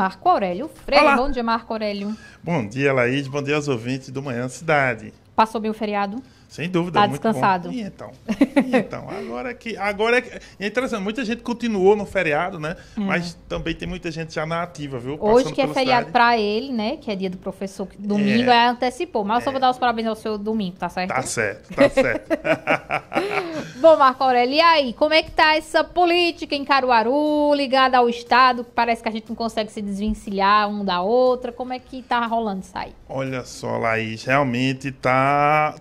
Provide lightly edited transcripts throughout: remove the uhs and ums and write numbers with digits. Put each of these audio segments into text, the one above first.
Marco Aurélio Freire. Olá. Bom dia, Marco Aurélio. Bom dia, Laís. Bom dia aos ouvintes do Manhã Cidade. Passou bem o feriado? Sem dúvida, Tá muito descansado? bom. E então, agora é interessante, muita gente continuou no feriado, né? Mas também tem muita gente já na ativa, viu? Hoje Passando que é pela feriado cidade. pra ele, né? Que é dia do professor. Domingo aí antecipou. Mas eu só vou dar os parabéns ao seu domingo, tá certo? Tá certo, tá certo. Bom, Marco Aurélio, e aí? Como é que tá essa política em Caruaru, ligada ao Estado? Que parece que a gente não consegue se desvencilhar um da outra. Como é que tá rolando isso aí? Olha só, Laís, realmente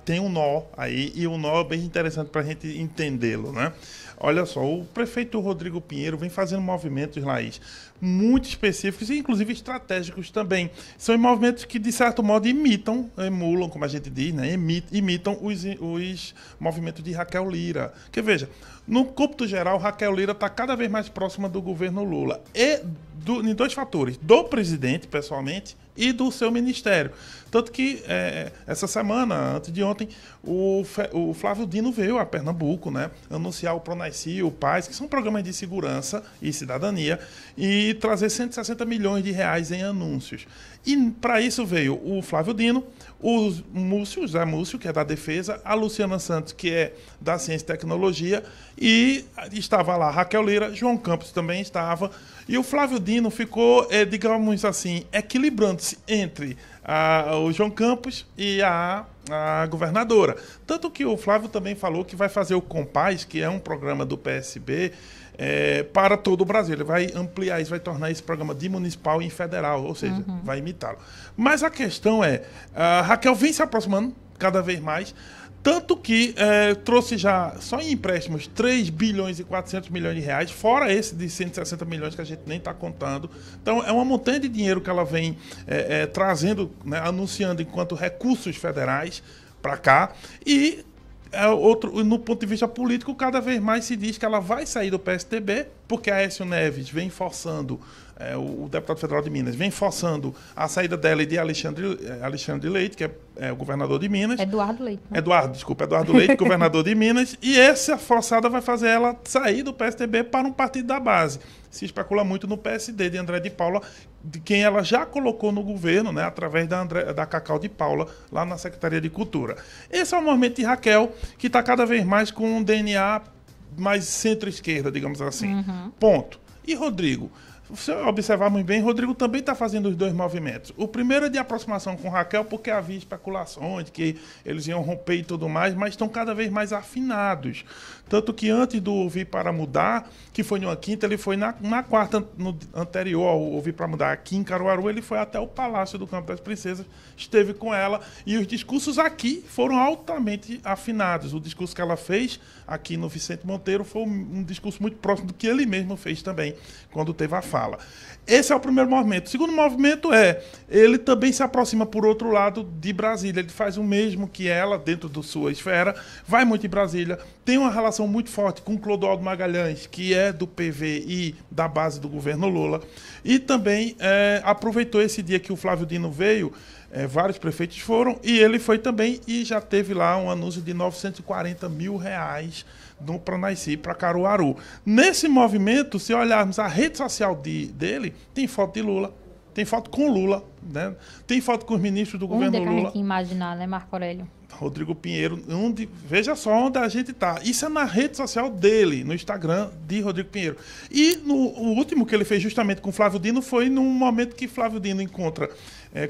tem um nó aí, e um nó bem interessante para a gente entendê-lo, né? Olha só, o prefeito Rodrigo Pinheiro vem fazendo movimentos, Laís, muito específicos e inclusive estratégicos também. São movimentos que, de certo modo, emulam, como a gente diz, né? Imitam os movimentos de Raquel Lira. Porque, veja, no cômputo geral, Raquel Lira está cada vez mais próxima do governo Lula. Em dois fatores, do presidente, pessoalmente, e do seu ministério. Tanto que, essa semana, antes de ontem, o Flávio Dino veio a Pernambuco, né, anunciar o Pronasci, o PAS, que são programas de segurança e cidadania, e trazer 160 milhões de reais em anúncios. E para isso veio o Flávio Dino, o José Múcio, que é da Defesa, a Luciana Santos, que é da Ciência e Tecnologia, e estava lá Raquel Lira, João Campos também estava, e o Flávio Dino ficou, digamos assim, equilibrando-se entre o João Campos e a governadora. Tanto que o Flávio também falou que vai fazer o Compaz, que é um programa do PSB, para todo o Brasil. Ele vai ampliar isso, vai tornar esse programa de municipal em federal, ou seja, vai imitá-lo. Mas a questão a Raquel vem se aproximando cada vez mais, tanto que trouxe já, só em empréstimos, 3 bilhões e 400 milhões de reais, fora esse de 160 milhões que a gente nem está contando. Então, é uma montanha de dinheiro que ela vem trazendo, né, anunciando enquanto recursos federais para cá. E no ponto de vista político, cada vez mais se diz que ela vai sair do PSDB, porque a Aécio Neves vem forçando, o deputado federal de Minas, vem forçando a saída dela e de Alexandre Leite, que é o governador de Minas. Eduardo Leite. Né? Eduardo Leite, governador de Minas. E essa forçada vai fazer ela sair do PSDB para um partido da base. Se especula muito no PSD de André de Paula, de quem ela já colocou no governo, né, através da Cacau de Paula, lá na Secretaria de Cultura. Esse é o movimento de Raquel, que está cada vez mais com um DNA mais centro-esquerda, digamos assim. Ponto. E Rodrigo? Se observarmos bem, Rodrigo também está fazendo os dois movimentos. O primeiro é de aproximação com Raquel, porque havia especulações de que eles iam romper e tudo mais, mas estão cada vez mais afinados. Tanto que antes do Ouvir para Mudar, que foi numa quinta, ele foi na quarta anterior ao Ouvir para Mudar aqui em Caruaru, ele foi até o Palácio do Campo das Princesas, esteve com ela, e os discursos aqui foram altamente afinados. O discurso que ela fez aqui no Vicente Monteiro foi um discurso muito próximo do que ele mesmo fez também, quando teve a fala. Esse é o primeiro movimento. O segundo movimento ele também se aproxima, por outro lado, de Brasília. Ele faz o mesmo que ela, dentro da sua esfera, vai muito em Brasília, tem uma relação muito forte com Clodoaldo Magalhães, que é do PV e da base do governo Lula, e também aproveitou esse dia que o Flávio Dino veio, vários prefeitos foram, e ele foi também, e já teve lá um anúncio de 940 mil reais no Pronasci para Caruaru. Nesse movimento, se olharmos a rede social dele, tem foto de Lula, tem foto com Lula, né? Tem foto com os ministros do governo Onde é que Lula. a gente imaginar, né, Marco Aurélio? Rodrigo Pinheiro, veja só onde a gente está. Isso é na rede social dele, no Instagram de Rodrigo Pinheiro. E o último que ele fez justamente com Flávio Dino foi num momento que Flávio Dino encontra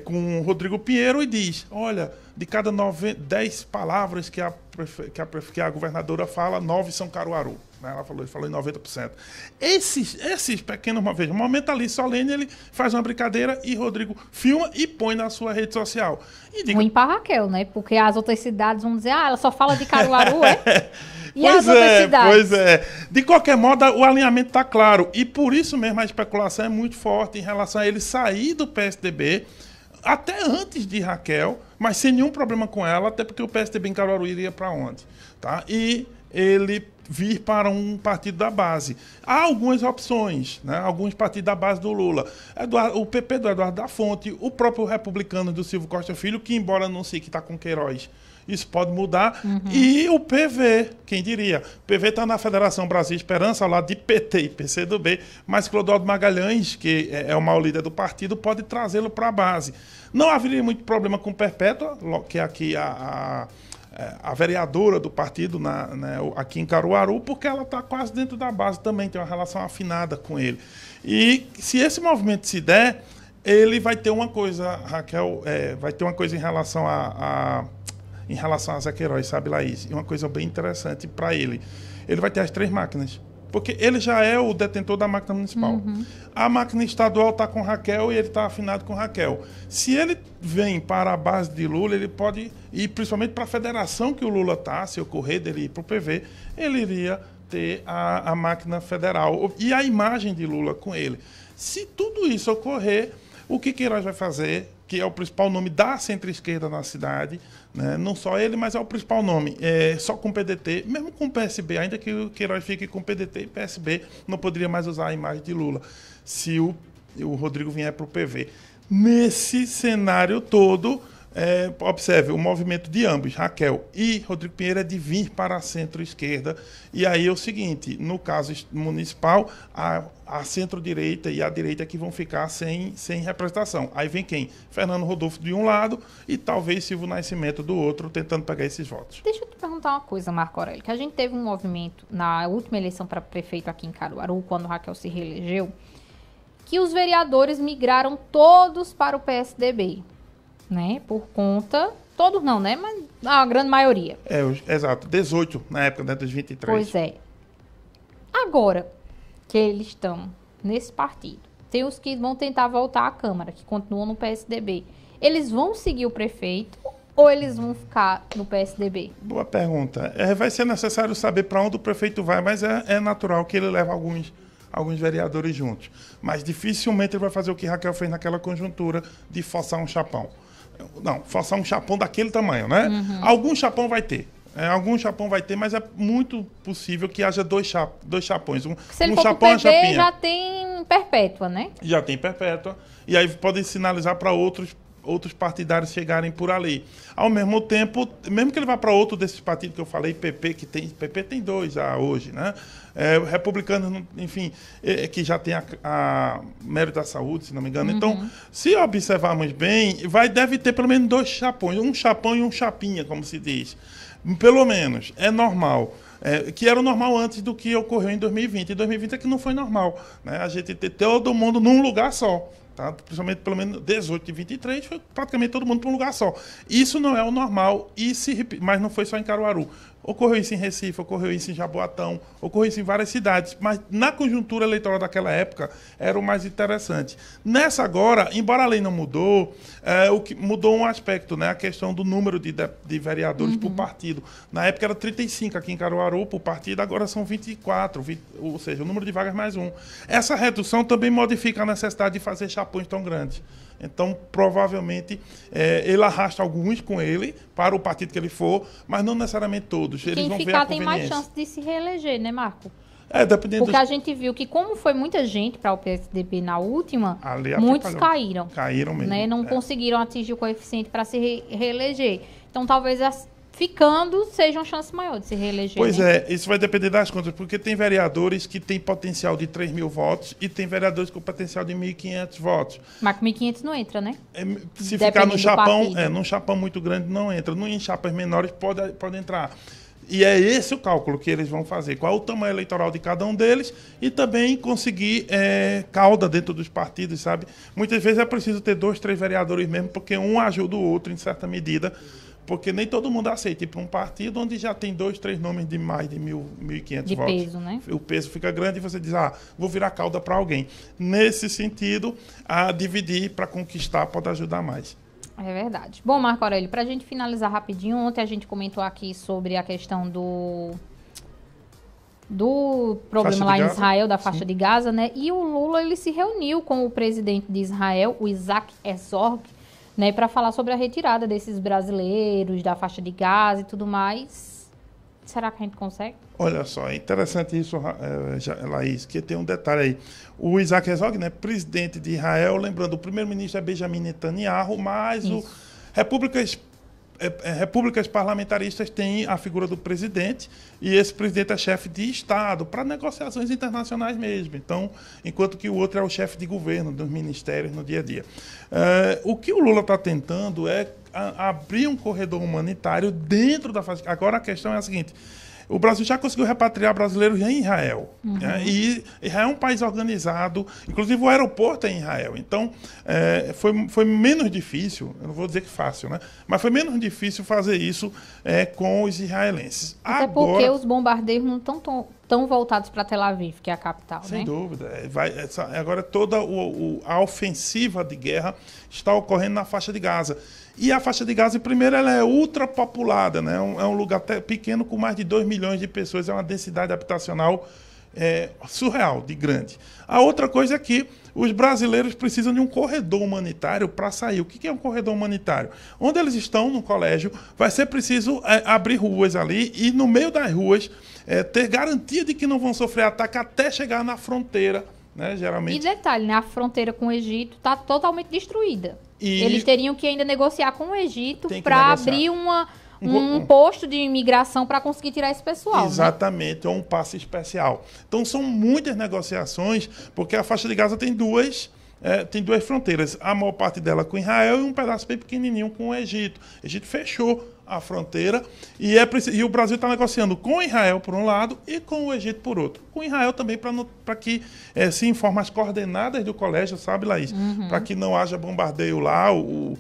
com Rodrigo Pinheiro e diz: olha, de cada 10 palavras que a governadora fala, 9 são Caruaru. Ele falou em 90%. Esses pequenos, um momento ali solene, ele faz uma brincadeira e Rodrigo filma e põe na sua rede social. Ruim para Raquel, né? Porque as outras cidades vão dizer, ela só fala de Caruaru, E as outras cidades? Pois é. De qualquer modo, o alinhamento está claro. E por isso mesmo a especulação é muito forte em relação a ele sair do PSDB, até antes de Raquel, mas sem nenhum problema com ela, até porque o PSDB em Caruaru iria para onde? Tá? E ele vir para um partido da base. Há algumas opções, né? Alguns partidos da base do Lula. O PP do Eduardo da Fonte, o próprio republicano do Silvio Costa Filho, que embora anuncie que está com Queiroz, isso pode mudar. E o PV, quem diria? O PV está na Federação Brasil Esperança, ao lado de PT e PCdoB, mas Clodoaldo Magalhães, que é o maior líder do partido, pode trazê-lo para a base. Não haveria muito problema com Perpétua, que é aqui a vereadora do partido aqui em Caruaru, porque ela está quase dentro da base também, tem uma relação afinada com ele. E se esse movimento se der, ele vai ter uma coisa, Raquel, vai ter uma coisa em relação a Zé Queiroz, sabe, Laís? E uma coisa bem interessante para ele. Ele vai ter as 3 máquinas. Porque ele já é o detentor da máquina municipal. A máquina estadual está com Raquel e ele está afinado com Raquel. Se ele vem para a base de Lula, ele pode ir principalmente para a federação que o Lula está, se ocorrer dele ir para o PV, ele iria ter a máquina federal e a imagem de Lula com ele. Se tudo isso ocorrer, o que Queiroz vai fazer, que é o principal nome da centro-esquerda na cidade, né? Não só ele, mas é o principal nome, só com o PDT, mesmo com o PSB, ainda que o Queiroz fique com o PDT e PSB, não poderia mais usar a imagem de Lula, se o Rodrigo vier para o PV. Nesse cenário todo, observe, o movimento de ambos, Raquel e Rodrigo Pinheiro, é de vir para a centro-esquerda. E aí é o seguinte, no caso municipal, a centro-direita e a direita que vão ficar sem representação. Aí vem quem? Fernando Rodolfo de um lado e talvez Silvio Nascimento do outro, tentando pegar esses votos. Deixa eu te perguntar uma coisa, Marco Aurélio, que a gente teve um movimento na última eleição para prefeito aqui em Caruaru, quando Raquel se reelegeu, que os vereadores migraram todos para o PSDB. Né, por conta... Todos não, né? Mas a grande maioria. Exato. 18 na época, né, dos 23. Pois é. Agora que eles estão nesse partido, tem os que vão tentar voltar à Câmara, que continuam no PSDB. Eles vão seguir o prefeito ou eles vão ficar no PSDB? Boa pergunta. Vai ser necessário saber para onde o prefeito vai, mas é natural que ele leve alguns vereadores juntos. Mas dificilmente ele vai fazer o que Raquel fez naquela conjuntura de forçar um chapão. Não, forçar um chapão daquele tamanho, né? Algum chapão vai ter. Mas é muito possível que haja dois chapões. Se ele for chapão, pro PV, já tem Perpétua, né? Já tem Perpétua. E aí podem sinalizar para outros partidários chegarem por ali. Ao mesmo tempo, mesmo que ele vá para outro desses partidos que eu falei, PP tem 2 já hoje, né? Republicanos, enfim, que já tem a mérito da saúde, se não me engano. Então, se observarmos bem, deve ter pelo menos 2 chapões, um chapão e um chapinha, como se diz. Pelo menos, é normal. Que era o normal antes do que ocorreu em 2020. Em 2020 é que não foi normal, né? A gente ter todo mundo num lugar só. Tá? Principalmente pelo menos 18 e 23, foi praticamente todo mundo para um lugar só. Isso não é o normal, mas não foi só em Caruaru. Ocorreu isso em Recife, ocorreu isso em Jaboatão, ocorreu isso em várias cidades, mas na conjuntura eleitoral daquela época era o mais interessante. Nessa agora, embora a lei não mudou, o que mudou um aspecto, né? A questão do número de vereadores por partido. Na época era 35 aqui em Caruaru por partido, agora são 24, ou seja, o número de vagas mais 1. Essa redução também modifica a necessidade de fazer chapões tão grandes. Então, provavelmente, ele arrasta alguns com ele para o partido que ele for, mas não necessariamente todos. Eles vão ver a conveniência. Quem ficar tem mais chance de se reeleger, né, Marco? Dependendo. Porque a gente viu que, como foi muita gente para o PSDB na última, muitos caíram. Caíram mesmo. Né? Não conseguiram atingir o coeficiente para se reeleger. Então, talvez ficando seja uma chance maior de se reeleger. Pois né? Isso vai depender das contas, porque tem vereadores que têm potencial de 3 mil votos e tem vereradores com potencial de 1.500 votos. Mas com 1.500 não entra, né? Se ficar no chapão, num chapão muito grande não entra. Em chapas menores pode entrar. E é esse o cálculo que eles vão fazer. Qual é o tamanho eleitoral de cada um deles e também conseguir cauda dentro dos partidos, sabe? Muitas vezes é preciso ter 2, 3 vereadores mesmo, porque um ajuda o outro em certa medida, porque nem todo mundo aceita ir para um partido onde já tem 2, 3 nomes de mais de 1.500 votos. De peso, né? O peso fica grande e você diz, vou virar cauda para alguém. Nesse sentido, a dividir para conquistar pode ajudar mais. É verdade. Bom, Marco Aurélio, para a gente finalizar rapidinho, ontem a gente comentou aqui sobre a questão do problema lá em Israel, da faixa de Gaza, né? E o Lula, ele se reuniu com o presidente de Israel, o Isaac Herzog, né, para falar sobre a retirada desses brasileiros da faixa de Gaza e tudo mais. Será que a gente consegue? Olha só, é interessante isso, Laís, que tem um detalhe aí. O Isaac Herzog, né, presidente de Israel, lembrando, o primeiro-ministro é Benjamin Netanyahu, mas o República repúblicas parlamentaristas têm a figura do presidente, e esse presidente é chefe de Estado, para negociações internacionais mesmo. Então, enquanto que o outro é o chefe de governo, dos ministérios no dia a dia. O que o Lula está tentando é abrir um corredor humanitário dentro da faixa. Agora a questão é a seguinte: o Brasil já conseguiu repatriar brasileiros em Israel. Né? E Israel é um país organizado, inclusive o aeroporto é em Israel. Então, foi menos difícil, eu não vou dizer que fácil, né? Mas foi menos difícil fazer isso com os israelenses. Até porque os bombardeios não estão tão voltados para Tel Aviv, que é a capital, sem né? dúvida. Agora toda a ofensiva de guerra está ocorrendo na faixa de Gaza. E a faixa de Gaza, primeiro, ela é ultrapopulada, né? É um lugar até pequeno com mais de 2 milhões de pessoas, é uma densidade habitacional surreal, de grande. A outra coisa é que os brasileiros precisam de um corredor humanitário para sair. O que é um corredor humanitário? Onde eles estão, no colégio, vai ser preciso abrir ruas ali e, no meio das ruas, ter garantia de que não vão sofrer ataque até chegar na fronteira, né? Geralmente. E detalhe, né? A fronteira com o Egito está totalmente destruída. Eles teriam que ainda negociar com o Egito para abrir um posto de imigração para conseguir tirar esse pessoal. Exatamente, ou um passe especial. Então são muitas negociações, porque a faixa de Gaza tem duas fronteiras. A maior parte dela com Israel e um pedaço bem pequenininho com o Egito. O Egito fechou a fronteira e o Brasil está negociando com Israel por um lado e com o Egito por outro. Com Israel também para que se informe as coordenadas do colégio, sabe, Laís? Para que não haja bombardeio lá, o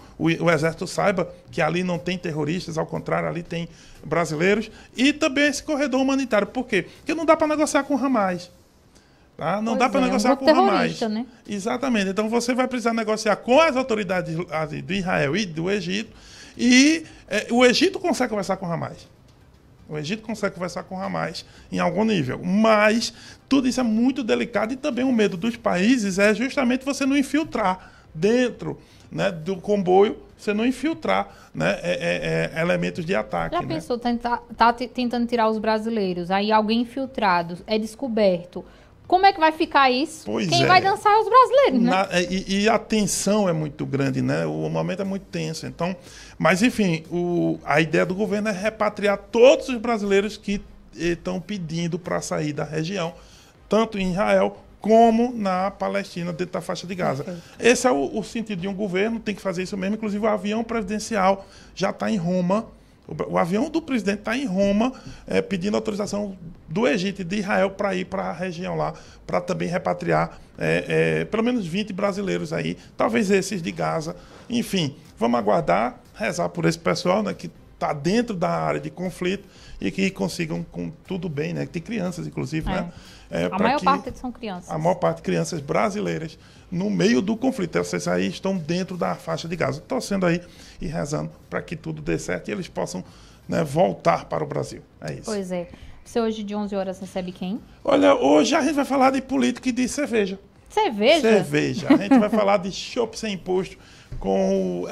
exército saiba que ali não tem terroristas, ao contrário, ali tem brasileiros. E também esse corredor humanitário. Por quê? Porque não dá para negociar com o Hamas. Tá? Não dá para negociar com o Hamas. Né? Exatamente. Então você vai precisar negociar com as autoridades do Israel e do Egito. E o Egito consegue conversar com o Hamas. O Egito consegue conversar com o Hamas em algum nível. Mas tudo isso é muito delicado e também o medo dos países é justamente você não infiltrar dentro, né, do comboio, você não infiltrar, né, elementos de ataque. Já pensou, tá tentando tirar os brasileiros, aí alguém infiltrado é descoberto. Como é que vai ficar isso? Quem vai dançar é os brasileiros, né? E a tensão é muito grande, né? O momento é muito tenso. Então, mas, enfim, a ideia do governo é repatriar todos os brasileiros que estão pedindo para sair da região, tanto em Israel como na Palestina, dentro da faixa de Gaza. Perfeito. Esse é o sentido de um governo, tem que fazer isso mesmo. Inclusive, o avião presidencial já está em Roma. O avião do presidente está em Roma pedindo autorização do Egito e de Israel para ir para a região lá, para também repatriar pelo menos 20 brasileiros aí, talvez esses de Gaza. Enfim, vamos aguardar, rezar por esse pessoal, né, que está dentro da área de conflito e que consigam com tudo bem, né? Tem crianças, inclusive, né? A maior parte são crianças. A maior parte crianças brasileiras no meio do conflito. Essas aí estão dentro da faixa de Gaza, torcendo aí e rezando para que tudo dê certo e eles possam, né, voltar para o Brasil. É isso. Pois é. Você hoje de 11 horas recebe quem? Olha, hoje a gente vai falar de política e de cerveja. Cerveja? Cerveja. A gente vai falar de chopp sem imposto com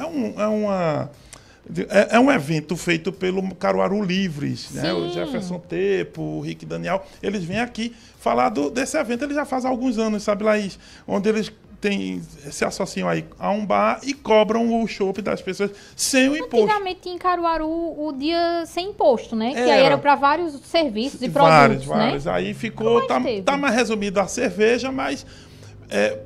é um evento feito pelo Caruaru Livres, né? O Jefferson Tepo, o Rick Daniel, eles vêm aqui falar desse evento. Eles já fazem alguns anos, sabe, Laís? Onde eles se associam aí a um bar e cobram o chopp das pessoas sem o imposto. Antigamente em Caruaru o dia sem imposto, né? Que aí era para vários serviços e produtos, vários. Né? Aí ficou, tá mais resumido a cerveja, mas...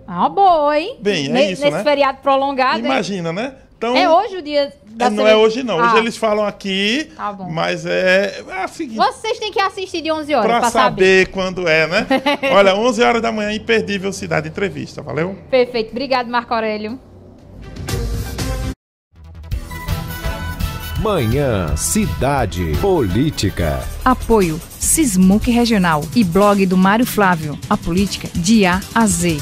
uma boa, hein? Bem, isso, nesse feriado prolongado. Imagina, né? Então, é hoje o dia da não é hoje, não. Hoje eles falam aqui, tá bom. Mas é a seguinte... Vocês têm que assistir de 11 horas para saber quando é, né? Olha, 11 horas da manhã, imperdível Cidade Entrevista. Valeu? Perfeito. Obrigado, Marco Aurélio. Manhã Cidade Política. Apoio Sismuc Regional e blog do Mário Flávio. A política de A a Z.